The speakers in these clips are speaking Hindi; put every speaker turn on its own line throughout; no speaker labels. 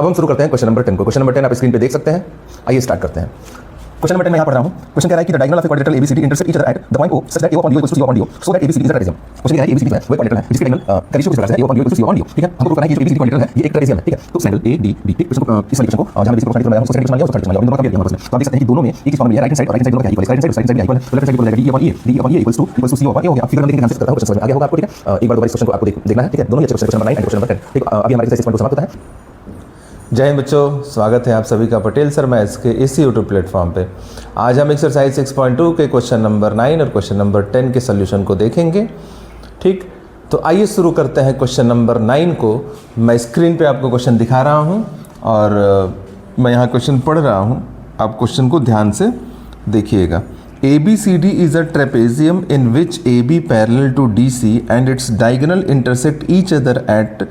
अब हम शुरू करते हैं क्वेश्चन नंबर 10 को। क्वेश्चन नंबर 10 आप स्क्रीन पे देख सकते हैं। आइए स्टार्ट करते हैं। क्वेश्चन नंबर 10 मैं यहाँ पढ़ रहा हूँ। क्वेश्चन कह रहा है कि the diagonal of a quadrilateral ABCD intersect each other at the point O such that A upon B equals to C upon D so that ABCD is a trapezium. Question कह रहा है एबीसीडी जो है वो क्वाड्रिलेटरल है जिसके डायगोनल का रेशियो किस प्रकार से है a upon B equals to C upon d. ठीक है, हमको प्रूव करना है कि जो एबीसीडी क्वाड्रिलेटरल है ये एक ट्रेपेजियम है। ठीक है, तो एंगल ए डी बी इस वाले को जहां बेसिक प्रोपर्टी बनाया उसको सेकंड मान लिया, उसको थर्ड मान लिया, इन दोनों का क्या लिया। तो आप देख सकते हैं कि दोनों में एक ही फॉर्मूला है, राइट हैंड साइड दोनों का equal, right hand side equal, तो लेफ्ट साइड इक्वल हो जाएगा d upon a equals to C upon a हो गया। फिगर में देखिए ध्यान से करता हूं, क्वेश्चन समझ में आ गया होगा आपको। ठीक है, एक बार दोबारा इस क्वेश्चन को आपको देखना है। ठीक है, दोनों ही अच्छे question number 9 and question number 10। ठीक, अभी हमारे एक्सरसाइज 6 पॉइंट समाप्त होता है।
जय हिंद बच्चों, स्वागत है आप सभी का पटेल सर मैथ्स के इसी यूट्यूब प्लेटफॉर्म पे। आज हम एक्सरसाइज 6.2 के क्वेश्चन नंबर 9 और क्वेश्चन नंबर 10 के सोल्यूशन को देखेंगे। ठीक, तो आइए शुरू करते हैं क्वेश्चन नंबर 9 को। मैं स्क्रीन पे आपको क्वेश्चन दिखा रहा हूँ और मैं यहाँ क्वेश्चन पढ़ रहा हूँ, आप क्वेश्चन को ध्यान से देखिएगा। ABCD is a trapezium in which AB parallel to DC and its diagonal intersect each other at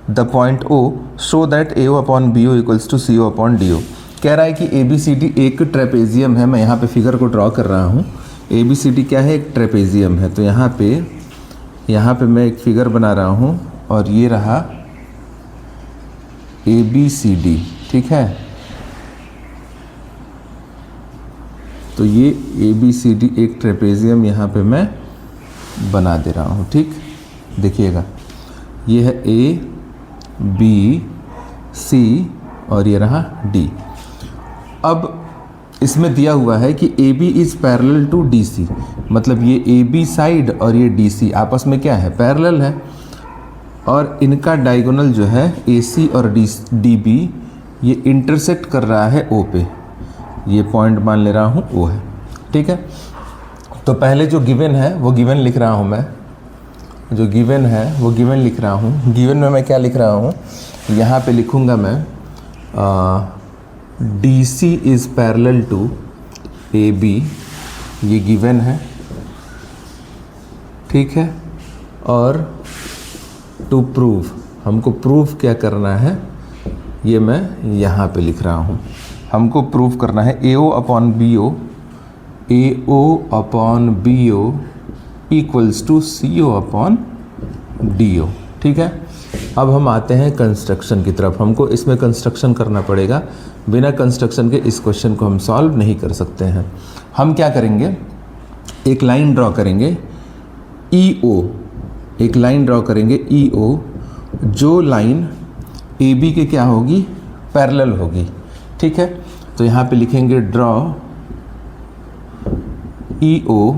the point O, so that AO upon BO equals to CO upon DO। कह रहा है कि ABCD एक ट्रेपेजियम है। मैं यहाँ पे फिगर को ड्रॉ कर रहा हूँ। ABCD क्या है? एक ट्रेपेजियम है। तो यहाँ पे मैं एक फिगर बना रहा हूँ और ये रहा ABCD। ठीक है, तो ये ABCD एक ट्रेपेजियम यहाँ पे मैं बना दे रहा हूँ। ठीक, देखिएगा, ये है A B C और ये रहा D। अब इसमें दिया हुआ है कि AB is parallel to DC, मतलब ये AB साइड और ये DC आपस में क्या है? पैरेलल है। और इनका डायगोनल जो है AC और DB ये इंटरसेक्ट कर रहा है O पे। ये पॉइंट मान ले रहा हूँ O है। ठीक है, तो पहले जो गिवन है वो गिवन लिख रहा हूँ मैं। जो गिवन है वो गिवन लिख रहा हूँ। गिवन में मैं क्या लिख रहा हूँ? यहाँ पे लिखूँगा मैं DC is parallel to AB, ये गिवन है। ठीक है, और टू प्रूव, हमको प्रूव क्या करना है ये मैं यहाँ पे लिख रहा हूँ। हमको प्रूव करना है AO upon BO equals to CO upon DO। ठीक है, अब हम आते हैं कंस्ट्रक्शन की तरफ। हमको इसमें कंस्ट्रक्शन करना पड़ेगा, बिना कंस्ट्रक्शन के इस क्वेश्चन को हम सॉल्व नहीं कर सकते हैं। हम क्या करेंगे? एक लाइन ड्रॉ करेंगे EO, एक लाइन ड्रॉ करेंगे EO, जो लाइन AB के क्या होगी? पैरेलल होगी। ठीक है, तो यहाँ पे लिखेंगे ड्रॉ EO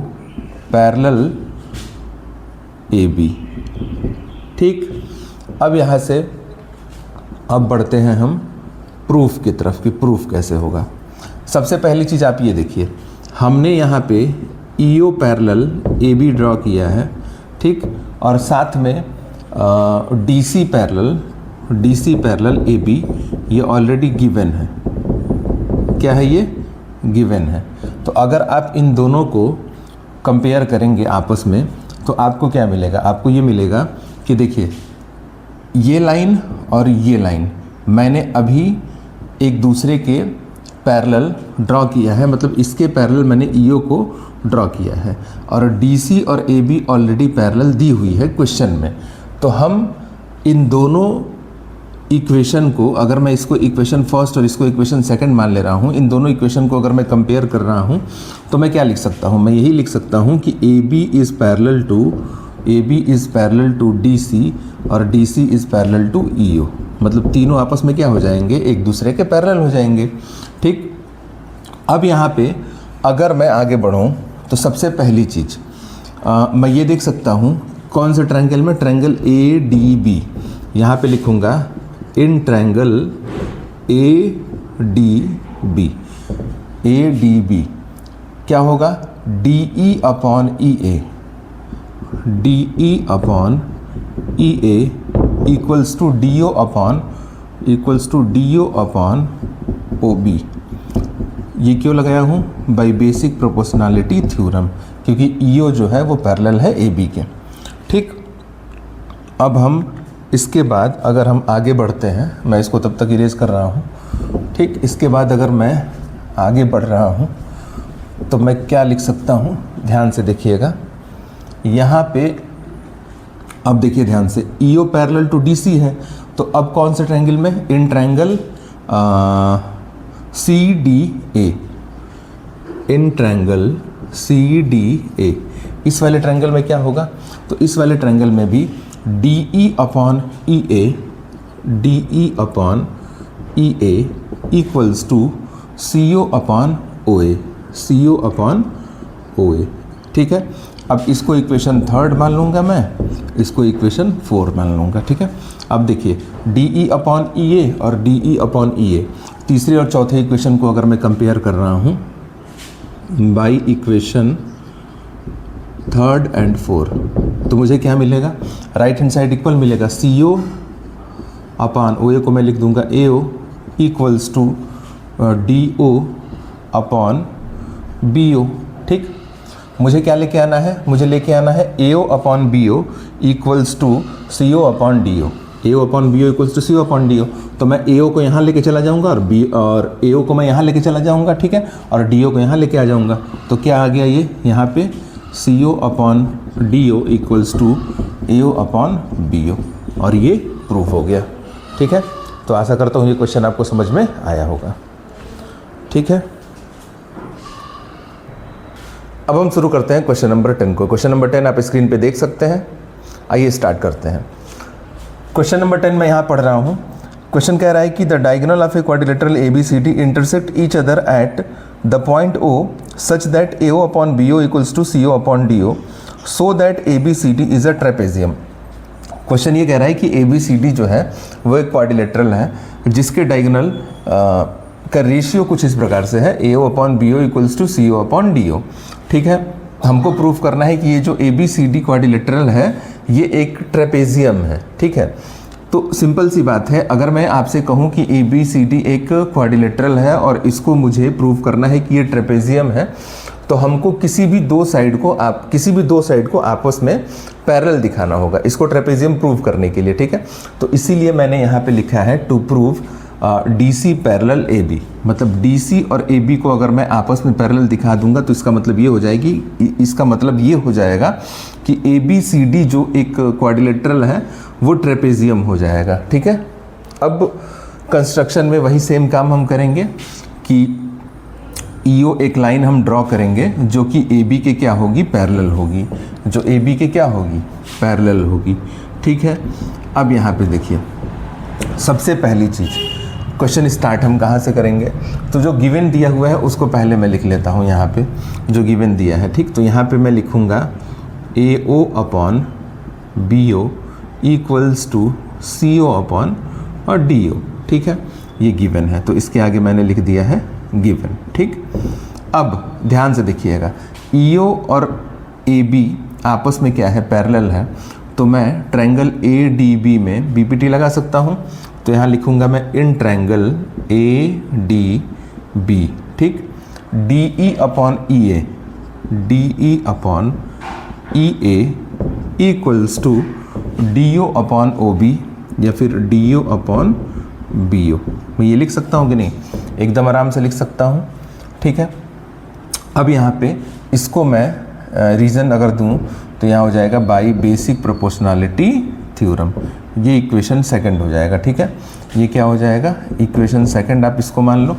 पैरेलल AB। ठीक, अब यहाँ से अब बढ़ते हैं हम प्रूफ की तरफ कि प्रूफ कैसे होगा। सबसे पहली चीज़ आप ये देखिए, हमने यहाँ पे EO पैरेलल AB ड्रॉ किया है। ठीक, और साथ में DC पैरेलल AB ये ऑलरेडी गिवन है। क्या है ये? गिवन है। तो अगर आप इन दोनों को कंपेयर करेंगे आपस में तो आपको क्या मिलेगा? आपको ये मिलेगा कि देखिए, ये लाइन और ये लाइन मैंने अभी एक दूसरे के पैरेलल ड्रॉ किया है, मतलब इसके पैरेलल मैंने EO को ड्रॉ किया है और DC और AB ऑलरेडी पैरेलल दी हुई है क्वेश्चन में। तो हम इन दोनों इक्वेशन को, अगर मैं इसको इक्वेशन फर्स्ट और इसको इक्वेशन सेकंड मान ले रहा हूँ, इन दोनों इक्वेशन को अगर मैं कंपेयर कर रहा हूँ तो मैं क्या लिख सकता हूँ? मैं यही लिख सकता हूँ कि AB is parallel to DC और DC is parallel to EO, मतलब तीनों आपस में क्या हो जाएंगे? एक दूसरे के पैरेलल हो जाएंगे। ठीक, अब यहाँ पे अगर मैं आगे बढ़ूँ तो सबसे पहली चीज़ मैं ये देख सकता हूँ कौन से ट्रायंगल में? Triangle ADB। यहाँ पे लिखूँगा इन ट्रायंगल ADB क्या होगा? DE upon EA equals to DO upon OB। ये क्यों लगाया हूँ? बाय बेसिक प्रोपोर्शनैलिटी थ्योरम, क्योंकि EO जो है वो पैरेलल है AB के। ठीक, अब हम इसके बाद अगर हम आगे बढ़ते हैं, मैं इसको तब तक इरेज कर रहा हूँ। ठीक, इसके बाद अगर मैं आगे बढ़ रहा हूँ तो मैं क्या लिख सकता हूँ? ध्यान से देखिएगा, यहाँ पे अब देखिए ध्यान से, EO पैरेलल टू DC है तो अब कौन से ट्रायंगल में? In triangle CDA, in triangle CDA, इस वाले ट्रायंगल में क्या होगा? तो इस वाले ट्रायंगल में भी DE upon EA equals to CO upon OA, ठीक है। अब इसको इक्वेशन 3 मान लूँगा मैं, इसको इक्वेशन 4 मान लूँगा, ठीक है। अब देखिए DE अपॉन EA और DE अपॉन EA, तीसरे और चौथे इक्वेशन को अगर मैं कंपेयर कर रहा हूँ बाई इक्वेशन 3 और 4, तो मुझे क्या मिलेगा? राइट हैंड साइड इक्वल मिलेगा, CO अपॉन OA को मैं लिख दूंगा AO equals to DO upon BO, ठीक। मुझे क्या लेके आना है? मुझे लेके आना है AO upon BO equals to CO upon DO, AO upon BO equals to CO upon DO। तो मैं AO को यहाँ लेके चला जाऊँगा और AO को मैं यहाँ लेके चला जाऊँगा, ठीक है, और DO को यहाँ लेके आ जाऊँगा। तो क्या आ गया ये यहाँ पे? CO upon DO equals to AO upon BO, और ये प्रूफ हो गया, ठीक है। तो आशा करता हूँ ये क्वेश्चन आपको समझ में आया होगा, ठीक है। अब हम शुरू करते हैं क्वेश्चन नंबर 10 को। क्वेश्चन नंबर 10 आप स्क्रीन पे देख सकते हैं। आइए स्टार्ट करते हैं। क्वेश्चन नंबर 10 मैं यहाँ पढ़ रहा हूँ। क्वेश्चन कह रहा है कि the diagonal of a quadrilateral ABCD intersect each other at the point O such that AO upon BO equals to CO upon DO so that ABCD is a trapezium. Question ये कह रहा है कि ABCD जो है वो एक क्वाड्रिलेटरल है जिसके डायगोनल का रेशियो कुछ इस प्रकार से है, AO upon BO equals to CO upon DO, ठीक है। हमको प्रूफ करना है कि ये जो ABCD क्वाड्रिलेटरल है ये एक ट्रेपेजियम है, ठीक है। तो सिंपल सी बात है, अगर मैं आपसे कहूँ कि ABCD एक क्वाड्रिलेटरल है और इसको मुझे प्रूफ करना है कि ये ट्रेपेजियम है, तो हमको किसी भी दो साइड को आपस में पैरेलल दिखाना होगा इसको ट्रेपेजियम प्रूव करने के लिए, ठीक है। तो इसीलिए मैंने यहाँ पे लिखा है to prove DC parallel AB, मतलब DC और AB को अगर मैं आपस में पैरेलल दिखा दूंगा तो इसका मतलब ये हो जाएगा कि ABCD जो एक क्वाड्रिलेटरल है वो ट्रेपेजियम हो जाएगा, ठीक है। अब कंस्ट्रक्शन में वही सेम काम हम करेंगे कि EO एक लाइन हम ड्रॉ करेंगे जो कि AB के क्या होगी? पैरेलल होगी, जो AB के क्या होगी? पैरेलल होगी, ठीक है। अब यहाँ पे देखिए, सबसे पहली चीज़ क्वेश्चन स्टार्ट हम कहाँ से करेंगे? तो जो गिवन दिया हुआ है उसको पहले मैं लिख लेता हूँ यहाँ पे, जो गिवन दिया है, ठीक। तो यहाँ पे मैं लिखूँगा AO upon BO equals to CO upon और DO, ठीक है। ये गिवन है तो इसके आगे मैंने लिख दिया है गिवन, ठीक। अब ध्यान से देखिएगा, EO और AB आपस में क्या है? पैरेलल है। तो मैं ट्रायंगल ADB में BPT लगा सकता हूँ। तो यहाँ लिखूँगा मैं इन ट्रायंगल ADB, ठीक। DE upon EA equals to DO upon OB या फिर DO अपॉन BO। मैं ये लिख सकता हूँ कि नहीं? एकदम आराम से लिख सकता हूँ, ठीक है। अब यहाँ पे इसको मैं रीज़न अगर दूँ तो यहाँ हो जाएगा बाई बेसिक प्रोपोर्शनैलिटी थ्योरम। ये इक्वेशन सेकंड हो जाएगा, ठीक है। ये क्या हो जाएगा? इक्वेशन सेकंड आप इसको मान लो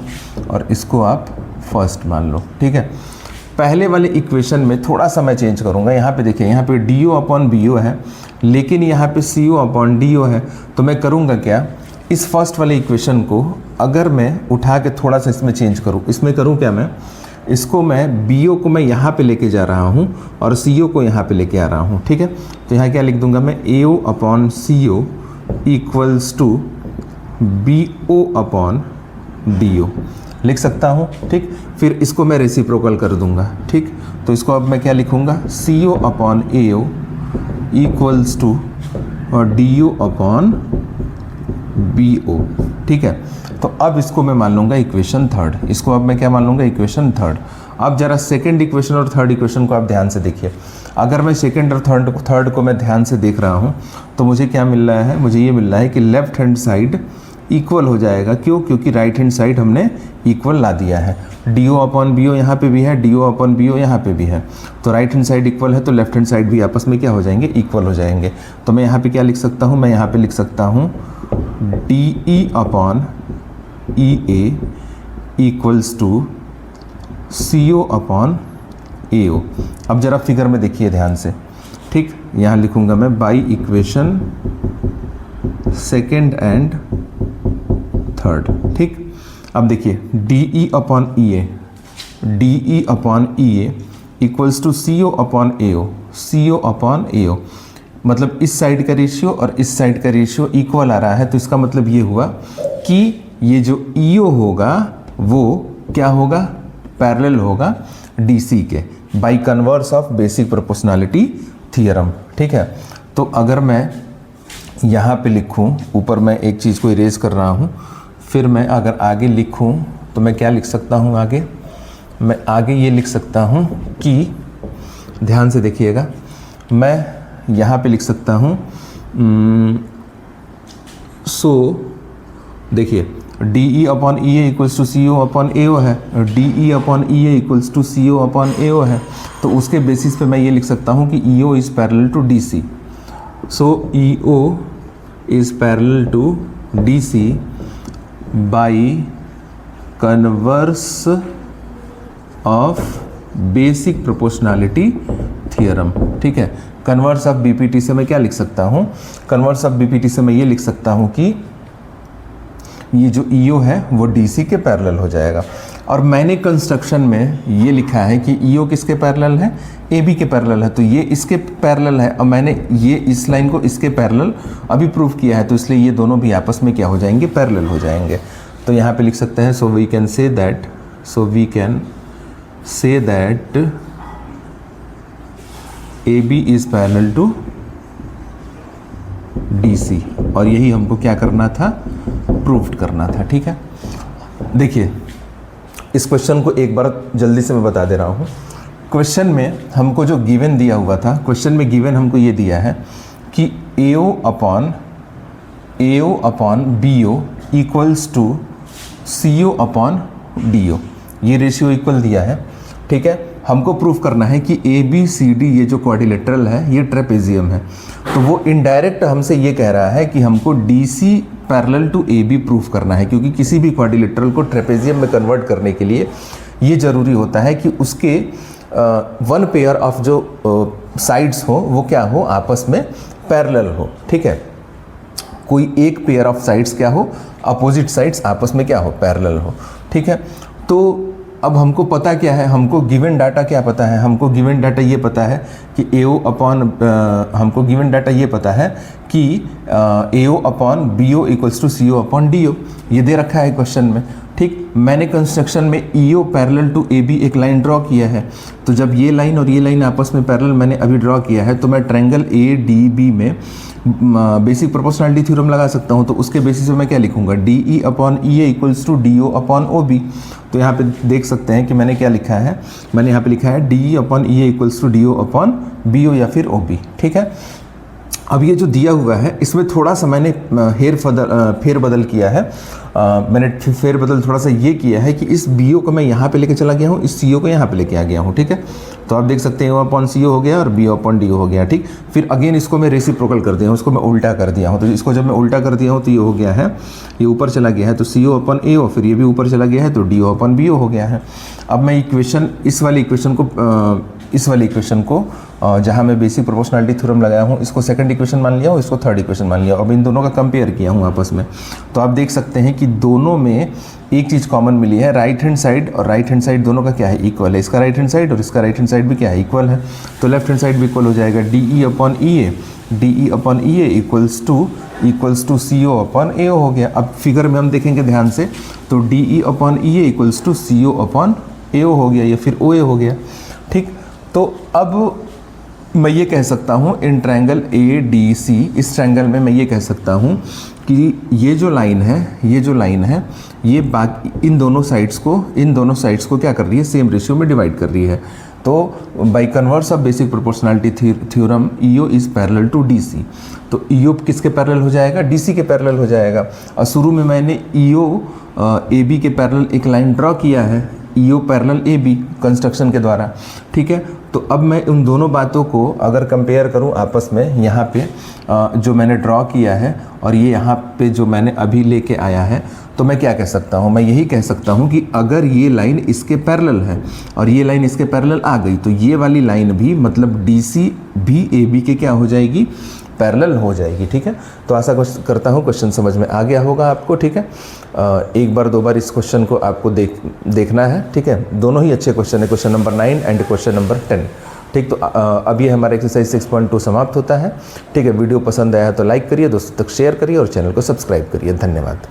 और इसको आप फर्स्ट मान लो, ठीक है। पहले वाले इक्वेशन में थोड़ा सा मैं चेंज करूँगा। यहाँ पे देखिए, यहाँ पे DO अपॉन BO है लेकिन यहाँ पे CO अपॉन DO है। तो मैं करूँगा क्या, इस फर्स्ट वाले इक्वेशन को अगर मैं उठा के थोड़ा सा इसमें चेंज करूँ, इसमें करूँ क्या, मैं इसको मैं BO को मैं यहाँ पे लेके जा रहा हूँ और CO को यहाँ पे लेके आ रहा हूँ, ठीक है। तो यहाँ क्या लिख दूंगा मैं, AO upon CO equals to BO upon DO लिख सकता हूँ, ठीक। फिर इसको मैं रेसिप्रोकल कर दूंगा, ठीक। तो इसको अब मैं क्या लिखूँगा, CO upon AO equals to और DO अपॉन BO, ठीक है। तो अब इसको मैं मान लूँगा इक्वेशन थर्ड। इसको अब मैं क्या मान लूँगा, इक्वेशन थर्ड। अब जरा सेकंड इक्वेशन और थर्ड इक्वेशन को आप ध्यान से देखिए। अगर मैं सेकंड और थर्ड को मैं ध्यान से देख रहा हूँ तो मुझे क्या मिल रहा है, मुझे ये मिल रहा है कि लेफ्ट हैंड साइड इक्वल हो जाएगा। क्यों? क्योंकि राइट हैंड साइड हमने इक्वल ला दिया है। DO अपॉन BO यहाँ पे भी है, DO अपॉन BO यहाँ पे भी है। तो राइट हैंड साइड इक्वल है तो लेफ्ट हैंड साइड भी आपस में क्या हो जाएंगे, इक्वल हो जाएंगे। तो मैं यहाँ पे क्या लिख सकता हूँ, मैं यहाँ पे लिख सकता हूँ D E upon E A equals to C O upon A O. अब ज़रा फिगर में देखिए ध्यान से, ठीक, यहाँ लिखूँगा मैं by equation second and third, ठीक। अब देखिए D E upon E A, D E upon E A equals to C O upon A O, C O upon A O. मतलब इस साइड का रेशियो और इस साइड का रेशियो इक्वल आ रहा है, तो इसका मतलब ये हुआ कि ये जो ई ओ होगा वो क्या होगा, पैरेलल होगा डी सी के, by converse of basic proportionality theorem, ठीक है। तो अगर मैं यहाँ पे लिखूँ, ऊपर मैं एक चीज़ को इरेज कर रहा हूँ, फिर मैं अगर आगे लिखूँ तो मैं क्या लिख सकता हूँ आगे, मैं आगे ये लिख सकता हूँ कि, ध्यान से देखिएगा, मैं यहाँ पे लिख सकता हूँ सो देखिए D E upon E A equals to C O upon A O है, D E upon E A equals to C O upon A O है, तो उसके बेसिस पे मैं ये लिख सकता हूँ कि E O is parallel to D C. So E O is parallel to D C by converse of basic proportionality theorem, ठीक है। कन्वर्स ऑफ बीपीटी से मैं क्या लिख सकता हूँ, कन्वर्स ऑफ बीपीटी से मैं ये लिख सकता हूँ कि ये जो ईओ है वो डीसी के पैरेलल हो जाएगा। और मैंने कंस्ट्रक्शन में ये लिखा है कि ईओ किसके पैरेलल है, एबी के पैरेलल है, तो ये इसके पैरेलल है, और मैंने ये इस लाइन को इसके पैरेलल अभी प्रूव किया है, तो इसलिए ये दोनों भी आपस में क्या हो जाएंगे, पैरेलल हो जाएंगे। तो यहाँ पे लिख सकते हैं so we can say that, so we can say that AB is parallel to DC, और यही हमको क्या करना था, प्रूव करना था, ठीक है। देखिए इस क्वेश्चन को एक बार जल्दी से मैं बता दे रहा हूँ। क्वेश्चन में हमको जो गिवन दिया हुआ था, क्वेश्चन में गिवन हमको ये दिया है कि AO upon BO equals to CO upon DO, ये रेशियो इक्वल दिया है, ठीक है। हमको प्रूफ करना है कि ABCD ये जो क्वाड्रिलेटरल है ये ट्रेपेजियम है, तो वो इनडायरेक्ट हमसे ये कह रहा है कि हमको DC parallel to AB proof करना है, क्योंकि किसी भी क्वाड्रिलेटरल को ट्रेपेजियम में कन्वर्ट करने के लिए ये ज़रूरी होता है कि उसके वन पेयर ऑफ जो साइड्स हो वो क्या हो, आपस में पैरेलल हो, ठीक है। कोई एक पेयर ऑफ साइड्स क्या हो, अपोजिट साइड्स आपस में क्या हो, पैरेलल हो, ठीक है। तो अब हमको पता क्या है, हमको गिवन डाटा क्या पता है, हमको गिवन डाटा ये पता है कि AO अपॉन हमको गिवन डाटा ये पता है कि AO upon BO equals to CO upon DO, ये दे रखा है क्वेश्चन में, ठीक। मैंने कंस्ट्रक्शन में EO पैरेलल टू AB एक लाइन ड्रॉ किया है, तो जब ये लाइन और ये लाइन आपस में पैरेलल मैंने अभी ड्रॉ किया है, तो मैं ट्रायंगल ADB में बेसिक प्रोपोर्शनैलिटी थ्योरम लगा सकता हूँ। तो उसके बेसिस पे मैं क्या लिखूंगा, DE upon EA equals to DO upon OB। तो यहाँ पे देख सकते हैं कि मैंने क्या लिखा है, मैंने यहाँ पे लिखा है DE upon EA equals to DO upon BO या फिर OB, ठीक है। अब ये जो दिया हुआ है इसमें थोड़ा सा मैंने फेरबदल किया है, मैंने फेरबदल थोड़ा सा ये किया है कि इस BO को मैं यहाँ पे लेके चला गया हूँ, इस CO को यहाँ पे लेके आ गया हूँ, ठीक है। तो आप देख सकते हैं O अपॉन CO हो गया और BO अपॉन DO हो गया, ठीक। फिर अगेन इसको मैं रेसिप्रोकल कर दिया हूँ, इसको मैं उल्टा कर दिया हूँ, तो इसको जब मैं उल्टा कर दिया हूँ तो ये हो गया है, ये ऊपर चला गया है, तो CO अपॉन AO, फिर ये भी ऊपर चला गया है, तो DO अपॉन BO हो गया है। अब मैं इक्वेशन, इस वाली इक्वेशन को जहाँ मैं बेसिक प्रोपोर्शनैलिटी थ्योरम लगाया हूँ, इसको सेकंड इक्वेशन मान लिया हूँ, इसको थर्ड इक्वेशन मान लिया। अब इन दोनों का कंपेयर किया हूँ आपस में, तो आप देख सकते हैं कि दोनों में एक चीज़ कॉमन मिली है, राइट हैंड साइड और राइट हैंड साइड दोनों का क्या है, इक्वल है। इसका राइट हैंड साइड और इसका राइट हैंड साइड भी क्या है, इक्वल है। तो लेफ्ट हैंड साइड भी इक्वल हो जाएगा, DE upon EA equals to CO upon AO हो गया। अब फिगर में हम देखेंगे ध्यान से, तो DE upon EA equals to CO upon AO हो गया, या फिर OA हो गया, ठीक। तो अब मैं ये कह सकता हूँ इन ट्रायंगल ADC, इस ट्रायंगल में मैं ये कह सकता हूँ कि ये जो लाइन है ये बाकी इन दोनों साइड्स को क्या कर रही है, सेम रेशियो में डिवाइड कर रही है। तो by converse of basic proportionality theorem EO is parallel to DC, तो EO किसके पैरेलल हो जाएगा, DC के पैरेलल हो जाएगा। और शुरू में मैंने EO AB के पैरेलल एक लाइन ड्रॉ किया है, EO parallel A B construction के द्वारा, ठीक है। तो अब मैं उन दोनों बातों को अगर कंपेयर करूं आपस में, यहाँ पे जो मैंने ड्रॉ किया है और ये यहाँ पे जो मैंने अभी लेके आया है, तो मैं क्या कह सकता हूँ, मैं यही कह सकता हूँ कि अगर ये लाइन इसके पैरेलल है और ये लाइन इसके पैरेलल आ गई, तो ये वाली लाइन भी मतलब डीसी भी ए बी के क्या हो जाएगी, पैरेलल हो जाएगी, ठीक है। तो आशा करता हूँ क्वेश्चन समझ में आ गया होगा आपको, ठीक है। एक बार दो बार इस क्वेश्चन को आपको देखना है, ठीक है। दोनों ही अच्छे क्वेश्चन है, question number 9 and question number 10, ठीक। तो अब ये हमारा एक्सरसाइज 6.2 समाप्त होता है, ठीक है। वीडियो पसंद आया तो लाइक करिए, दोस्तों तक शेयर करिए और चैनल को सब्सक्राइब करिए। धन्यवाद।